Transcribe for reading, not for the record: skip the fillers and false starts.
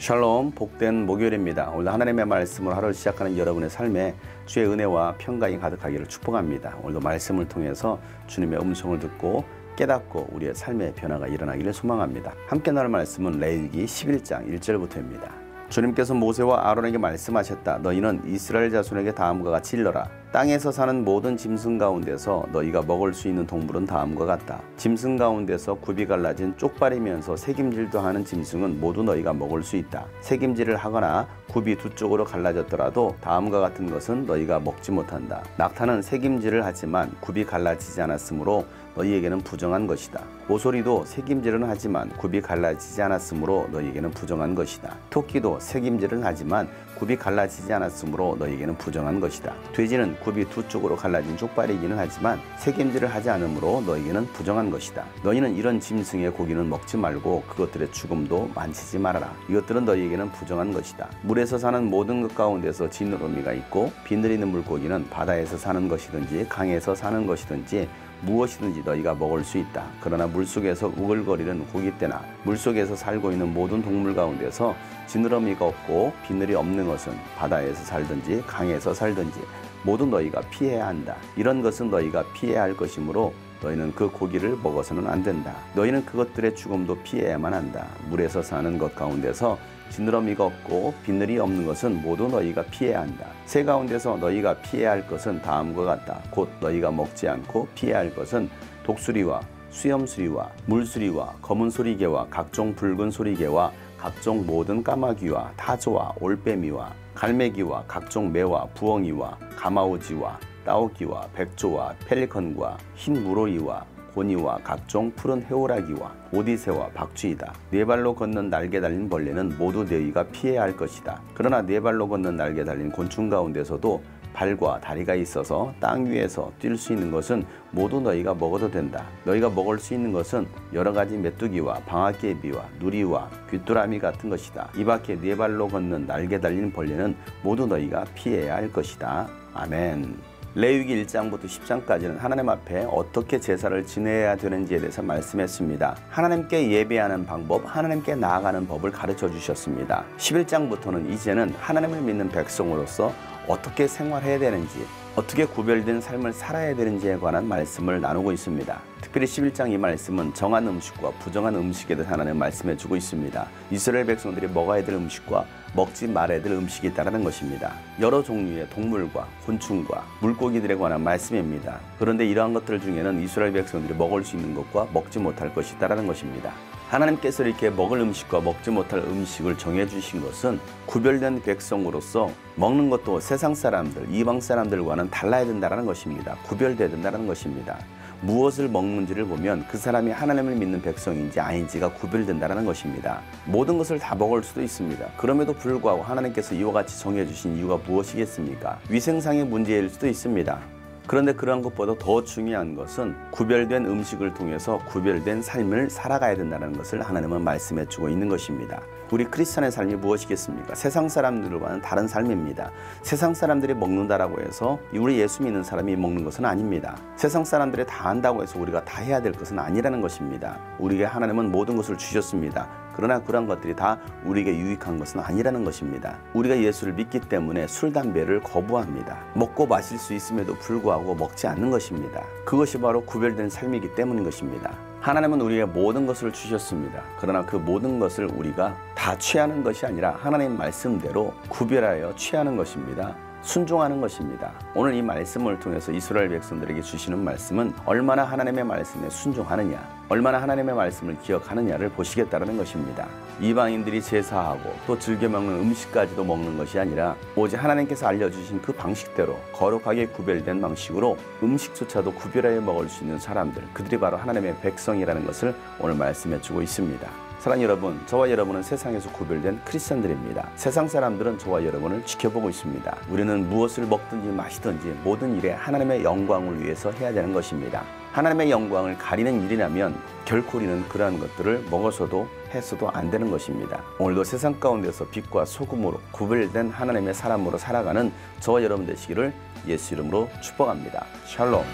샬롬, 복된 목요일입니다. 오늘 하나님의 말씀으로 하루를 시작하는 여러분의 삶에 주의 은혜와 평강이 가득하기를 축복합니다. 오늘도 말씀을 통해서 주님의 음성을 듣고 깨닫고 우리의 삶의 변화가 일어나기를 소망합니다. 함께 나눌 말씀은 레위기 11장 1절부터입니다. 주님께서 모세와 아론에게 말씀하셨다. 너희는 이스라엘 자손에게 다음과 같이 일러라. 땅에서 사는 모든 짐승 가운데서 너희가 먹을 수 있는 동물은 다음과 같다. 짐승 가운데서 굽이 갈라진 쪽발이면서 새김질도 하는 짐승은 모두 너희가 먹을 수 있다. 새김질을 하거나 굽이 두 쪽으로 갈라졌더라도 다음과 같은 것은 너희가 먹지 못한다. 낙타는 새김질을 하지만 굽이 갈라지지 않았으므로 너희에게는 부정한 것이다. 오소리도 새김질은 하지만 굽이 갈라지지 않았으므로 너희에게는 부정한 것이다. 토끼도 새김질은 하지만 굽이 갈라지지 않았으므로 너희에게는 부정한 것이다. 돼지는 굽이 두 쪽으로 갈라진 쪽발이기는 하지만 새김질을 하지 않으므로 너희에게는 부정한 것이다. 너희는 이런 짐승의 고기는 먹지 말고 그것들의 죽음도 만지지 말아라. 이것들은 너희에게는 부정한 것이다. 물에서 사는 모든 것 가운데서 지느러미가 있고 비늘있는 물고기는 바다에서 사는 것이든지 강에서 사는 것이든지 무엇이든지 너희가 먹을 수 있다. 그러나 물속에서 우글거리는 고깃대나 물속에서 살고 있는 모든 동물 가운데서 지느러미가 없고 비늘이 없는 것은 바다에서 살든지 강에서 살든지 모두 너희가 피해야 한다. 이런 것은 너희가 피해야 할 것이므로 너희는 그 고기를 먹어서는 안 된다. 너희는 그것들의 죽음도 피해야만 한다. 물에서 사는 것 가운데서 지느러미가 없고 비늘이 없는 것은 모두 너희가 피해야 한다. 새 가운데서 너희가 피해야 할 것은 다음과 같다. 곧 너희가 먹지 않고 피해야 할 것은 독수리와 수염수리와 물수리와 검은 소리개와 각종 붉은 소리개와 각종 모든 까마귀와 타조와 올빼미와 갈매기와 각종 매와 부엉이와 가마우지와 따오기와 백조와 펠리컨과 흰 무로이와 고니와 각종 푸른 해오라기와 오디새와 박쥐이다. 네 발로 걷는 날개 달린 벌레는 모두 너희가 피해야 할 것이다. 그러나 네 발로 걷는 날개 달린 곤충 가운데서도 발과 다리가 있어서 땅 위에서 뛸 수 있는 것은 모두 너희가 먹어도 된다. 너희가 먹을 수 있는 것은 여러 가지 메뚜기와 방아깨비와 누리와 귀뚜라미 같은 것이다. 이 밖에 네 발로 걷는 날개 달린 벌레는 모두 너희가 피해야 할 것이다. 아멘. 레위기 1장부터 10장까지는 하나님 앞에 어떻게 제사를 지내야 되는지에 대해서 말씀했습니다. 하나님께 예배하는 방법, 하나님께 나아가는 법을 가르쳐 주셨습니다. 11장부터는 이제는 하나님을 믿는 백성으로서 어떻게 생활해야 되는지, 어떻게 구별된 삶을 살아야 되는지에 관한 말씀을 나누고 있습니다. 특별히 11장 이 말씀은 정한 음식과 부정한 음식에 대해서 하나님 말씀해 주고 있습니다. 이스라엘 백성들이 먹어야 될 음식과 먹지 말아야 될 음식이 있다는 것입니다. 여러 종류의 동물과 곤충과 물고기들에 관한 말씀입니다. 그런데 이러한 것들 중에는 이스라엘 백성들이 먹을 수 있는 것과 먹지 못할 것이 있다는 것입니다. 하나님께서 이렇게 먹을 음식과 먹지 못할 음식을 정해주신 것은 구별된 백성으로서 먹는 것도 세상 사람들, 이방 사람들과는 달라야 된다는 것입니다. 구별돼야 된다는 것입니다. 무엇을 먹는지를 보면 그 사람이 하나님을 믿는 백성인지 아닌지가 구별된다는 것입니다. 모든 것을 다 먹을 수도 있습니다. 그럼에도 불구하고 하나님께서 이와 같이 정해주신 이유가 무엇이겠습니까? 위생상의 문제일 수도 있습니다. 그런데 그러한 것보다 더 중요한 것은 구별된 음식을 통해서 구별된 삶을 살아가야 된다는 것을 하나님은 말씀해 주고 있는 것입니다. 우리 크리스찬의 삶이 무엇이겠습니까? 세상 사람들과는 다른 삶입니다. 세상 사람들이 먹는다라고 해서 우리 예수 믿는 사람이 먹는 것은 아닙니다. 세상 사람들이 다 한다고 해서 우리가 다 해야 될 것은 아니라는 것입니다. 우리에게 하나님은 모든 것을 주셨습니다. 그러나 그런 것들이 다 우리에게 유익한 것은 아니라는 것입니다. 우리가 예수를 믿기 때문에 술, 담배를 거부합니다. 먹고 마실 수 있음에도 불구하고 먹지 않는 것입니다. 그것이 바로 구별된 삶이기 때문인 것입니다. 하나님은 우리에게 모든 것을 주셨습니다. 그러나 그 모든 것을 우리가 다 취하는 것이 아니라 하나님 말씀대로 구별하여 취하는 것입니다. 순종하는 것입니다. 오늘 이 말씀을 통해서 이스라엘 백성들에게 주시는 말씀은 얼마나 하나님의 말씀에 순종하느냐, 얼마나 하나님의 말씀을 기억하느냐를 보시겠다는 것입니다. 이방인들이 제사하고 또 즐겨 먹는 음식까지도 먹는 것이 아니라 오직 하나님께서 알려주신 그 방식대로 거룩하게 구별된 방식으로 음식조차도 구별하여 먹을 수 있는 사람들, 그들이 바로 하나님의 백성이라는 것을 오늘 말씀해 주고 있습니다. 사랑하는 여러분, 저와 여러분은 세상에서 구별된 크리스천들입니다. 세상 사람들은 저와 여러분을 지켜보고 있습니다. 우리는 무엇을 먹든지 마시든지 모든 일에 하나님의 영광을 위해서 해야 되는 것입니다. 하나님의 영광을 가리는 일이라면 결코 우리는 그러한 것들을 먹어서도 해서도 안 되는 것입니다. 오늘도 세상 가운데서 빛과 소금으로 구별된 하나님의 사람으로 살아가는 저와 여러분 되시기를 예수 이름으로 축복합니다. 샬롬.